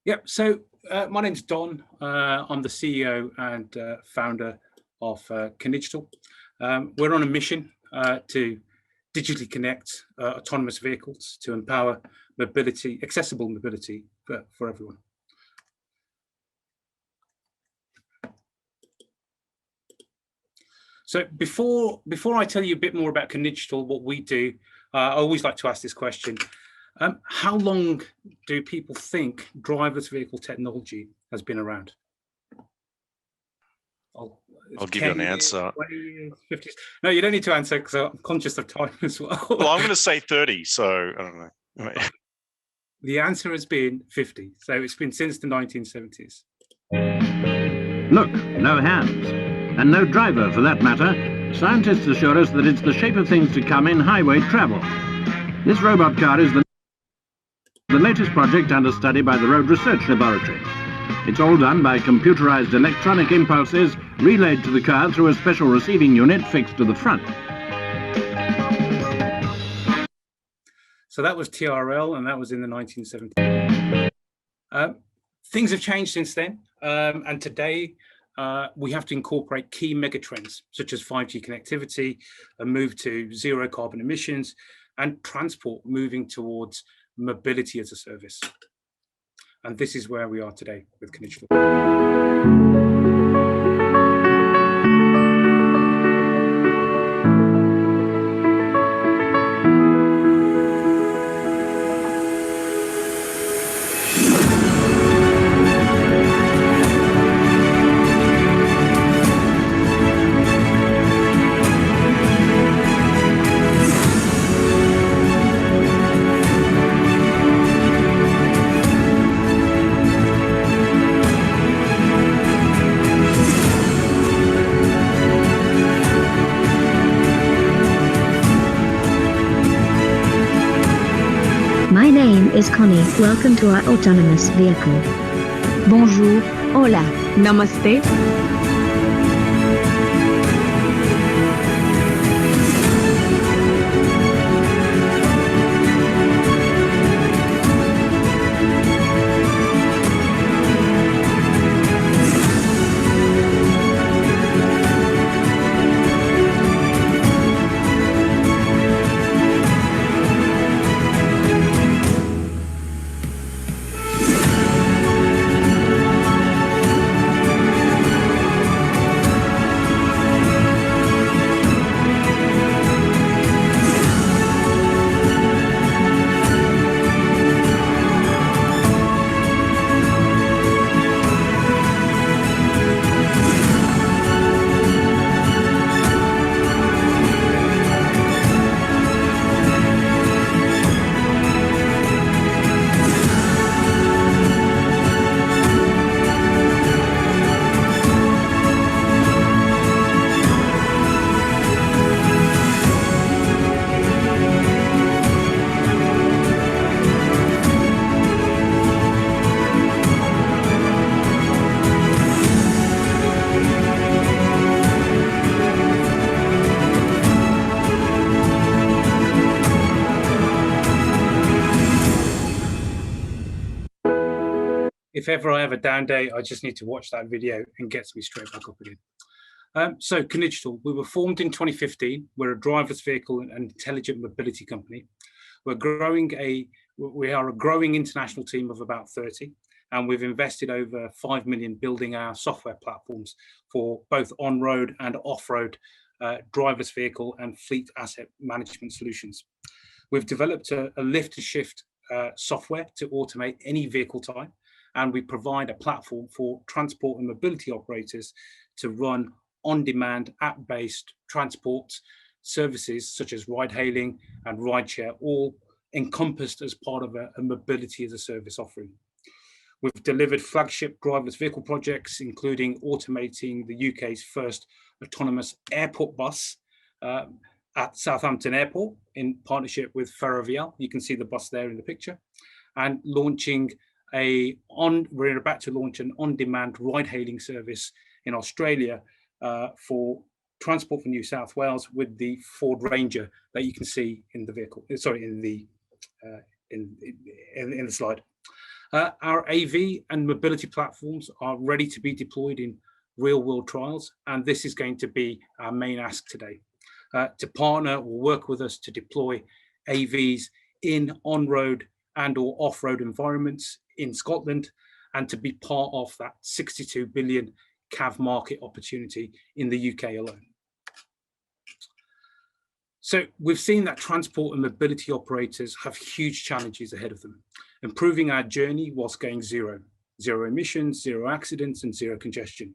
Yep. So my name's Don. I'm the CEO and founder of Conigital. We're on a mission to digitally connect autonomous vehicles to empower mobility, accessible mobility for everyone. So before I tell you a bit more about Conigital, what we do, I always like to ask this question. How long do people think driverless vehicle technology has been around? I'll give you an answer. 20 years, 50 years. No, you don't need to answer because I'm conscious of time as well. Well, I'm going to say 30, so I don't know. The answer has been 50. So it's been since the 1970s. Look, no hands. And no driver, for that matter. Scientists assure us that it's the shape of things to come in highway travel. This robot car is the latest project under study by the Road Research Laboratory. It's all done by computerized electronic impulses relayed to the car through a special receiving unit fixed to the front. So that was TRL, and that was in the 1970s. Things have changed since then, and today we have to incorporate key megatrends such as 5G connectivity, a move to zero carbon emissions, and transport moving towards mobility as a service. And this is where we are today with Conigital. My name is Connie. Welcome to our autonomous vehicle. Bonjour, hola, namaste. If ever I have a down day, I just need to watch that video and gets me straight back up again. So Conigital, we were formed in 2015. We're a driverless vehicle and intelligent mobility company. We are a growing international team of about 30, and we've invested over 5 million building our software platforms for both on-road and off-road driverless vehicle and fleet asset management solutions. We've developed a lift and shift software to automate any vehicle type, and we provide a platform for transport and mobility operators to run on-demand app-based transport services such as ride-hailing and rideshare, all encompassed as part of a mobility as a service offering. We've delivered flagship driverless vehicle projects, including automating the UK's first autonomous airport bus at Southampton Airport in partnership with Ferrovial. You can see the bus there in the picture, and we're about to launch an on-demand ride-hailing service in Australia for Transport for New South Wales with the Ford Ranger that you can see in the vehicle. Sorry, in the slide. Our AV and mobility platforms are ready to be deployed in real-world trials, and this is going to be our main ask today, to partner or work with us to deploy AVs in on-road and or off-road environments in Scotland, and to be part of that 62 billion CAV market opportunity in the UK alone. So we've seen that transport and mobility operators have huge challenges ahead of them, improving our journey whilst going zero emissions, zero accidents, and zero congestion.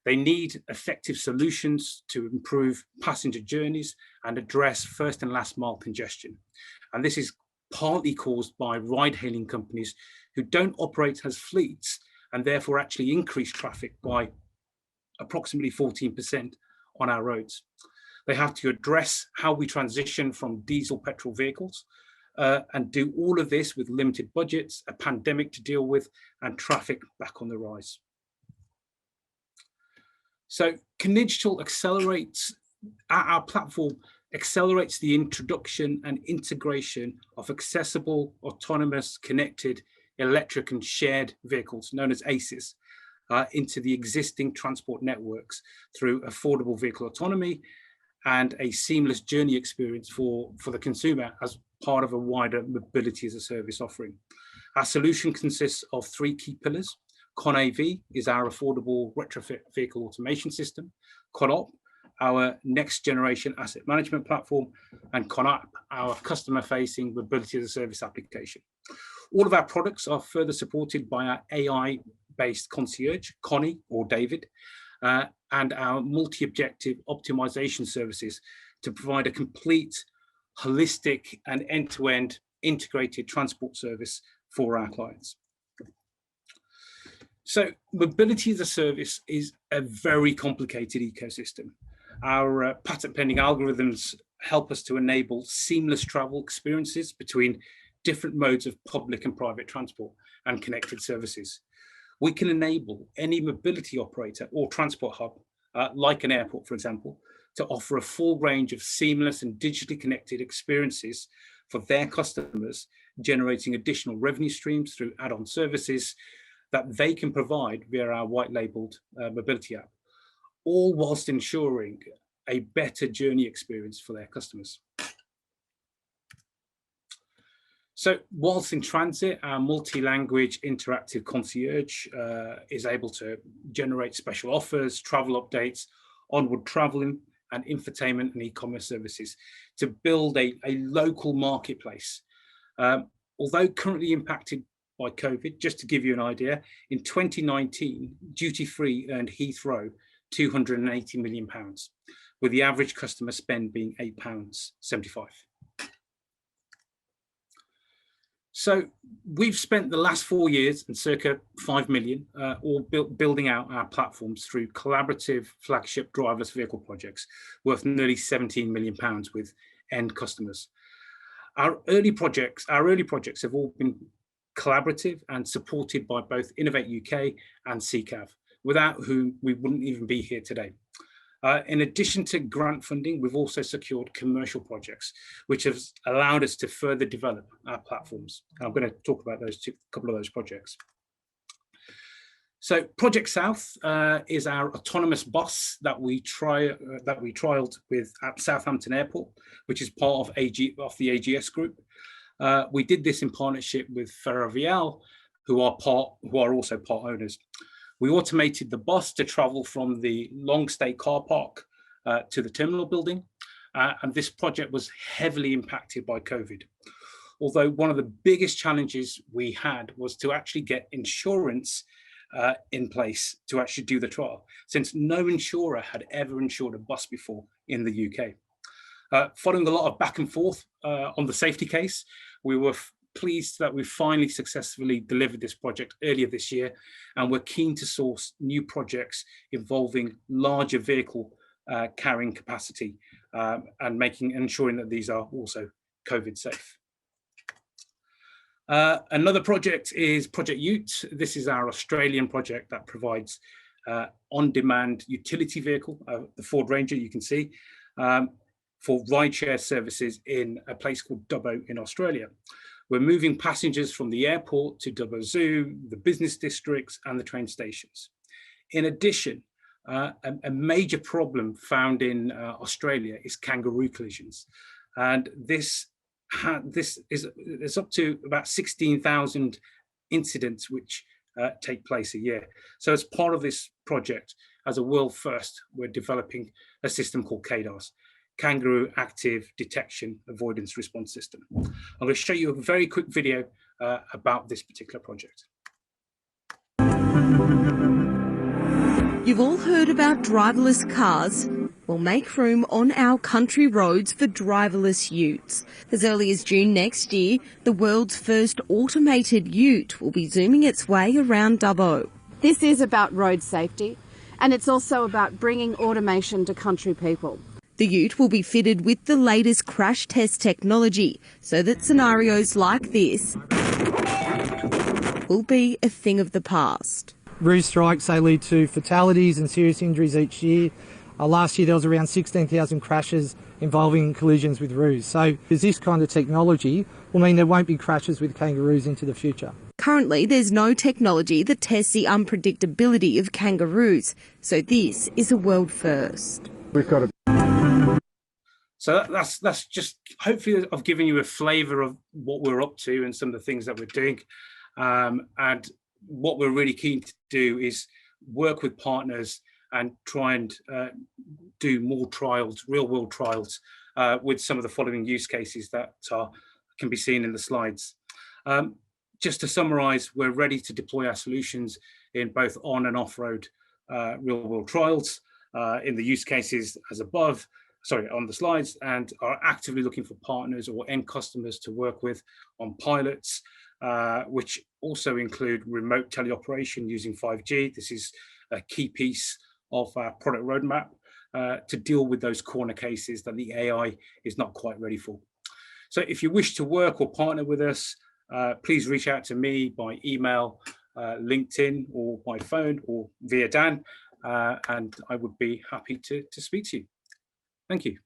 They need effective solutions to improve passenger journeys and address first and last mile congestion. And this is partly caused by ride-hailing companies who don't operate as fleets and therefore actually increase traffic by approximately 14% on our roads. They have to address how we transition from diesel petrol vehicles and do all of this with limited budgets, a pandemic to deal with, and traffic back on the rise. So Conigital accelerates, our platform accelerates the introduction and integration of accessible, autonomous, connected, electric and shared vehicles, known as ACEs, into the existing transport networks through affordable vehicle autonomy and a seamless journey experience for the consumer as part of a wider mobility as a service offering. Our solution consists of 3 key pillars. ConAV is our affordable retrofit vehicle automation system, ConOp, our next generation asset management platform, and ConApp, our customer-facing mobility as a service application. All of our products are further supported by our AI-based concierge, Connie or David, and our multi-objective optimization services to provide a complete, holistic and end-to-end integrated transport service for our clients. So mobility as a service is a very complicated ecosystem. Our patent pending algorithms help us to enable seamless travel experiences between different modes of public and private transport and connected services. We can enable any mobility operator or transport hub, like an airport, for example, to offer a full range of seamless and digitally connected experiences for their customers, generating additional revenue streams through add-on services that they can provide via our white-labeled mobility app, all whilst ensuring a better journey experience for their customers. So whilst in transit, our multi-language interactive concierge is able to generate special offers, travel updates, onward traveling, and infotainment and e-commerce services to build a local marketplace. Although currently impacted by COVID, just to give you an idea, in 2019, duty-free earned Heathrow £280 million, with the average customer spend being £8.75. So we've spent the last 4 years and circa 5 million all building out our platforms through collaborative flagship driverless vehicle projects worth nearly £17 million with end customers. Our early projects have all been collaborative and supported by both Innovate UK and CCAV, without whom we wouldn't even be here today. In addition to grant funding, we've also secured commercial projects, which has allowed us to further develop our platforms. And I'm going to talk about those couple of those projects. So Project South is our autonomous bus that we trialed with at Southampton Airport, which is part of the AGS group. We did this in partnership with Ferrovial, who are also part owners. We automated the bus to travel from the long stay car park to the terminal building, and this project was heavily impacted by COVID. Although one of the biggest challenges we had was to actually get insurance in place to actually do the trial, since no insurer had ever insured a bus before in the UK. Following a lot of back and forth on the safety case, we were pleased that we finally successfully delivered this project earlier this year, and we're keen to source new projects involving larger vehicle carrying capacity and ensuring that these are also COVID safe. Another project is Project Ute. This is our Australian project that provides on-demand utility vehicle, the Ford Ranger you can see, for rideshare services in a place called Dubbo in Australia. We're moving passengers from the airport to Dubbo Zoo, the business districts, and the train stations. In addition, a major problem found in Australia is kangaroo collisions. And there's up to about 16,000 incidents which take place a year. So as part of this project, as a world first, we're developing a system called KADAS, Kangaroo Active Detection Avoidance Response System. I'm going to show you a very quick video about this particular project. You've all heard about driverless cars. Well, make room on our country roads for driverless utes. As early as June next year, the world's first automated ute will be zooming its way around Dubbo. This is about road safety, and it's also about bringing automation to country people. The ute will be fitted with the latest crash test technology so that scenarios like this will be a thing of the past. Ruse strikes, they lead to fatalities and serious injuries each year. Last year there was around 16,000 crashes involving collisions with roos. So this kind of technology will mean there won't be crashes with kangaroos into the future. Currently, there's no technology that tests the unpredictability of kangaroos, so this is a world first. We've got a So that's just, hopefully I've given you a flavour of what we're up to and some of the things that we're doing. And what we're really keen to do is work with partners and try and do more trials, real world trials, with some of the following use cases that can be seen in the slides. Just to summarise, we're ready to deploy our solutions in both on and off-road real world trials in the use cases as above, on the slides, and are actively looking for partners or end customers to work with on pilots, which also include remote teleoperation using 5G. This is a key piece of our product roadmap to deal with those corner cases that the AI is not quite ready for. So if you wish to work or partner with us, please reach out to me by email, LinkedIn, or by phone, or via Dan, and I would be happy to speak to you. Thank you.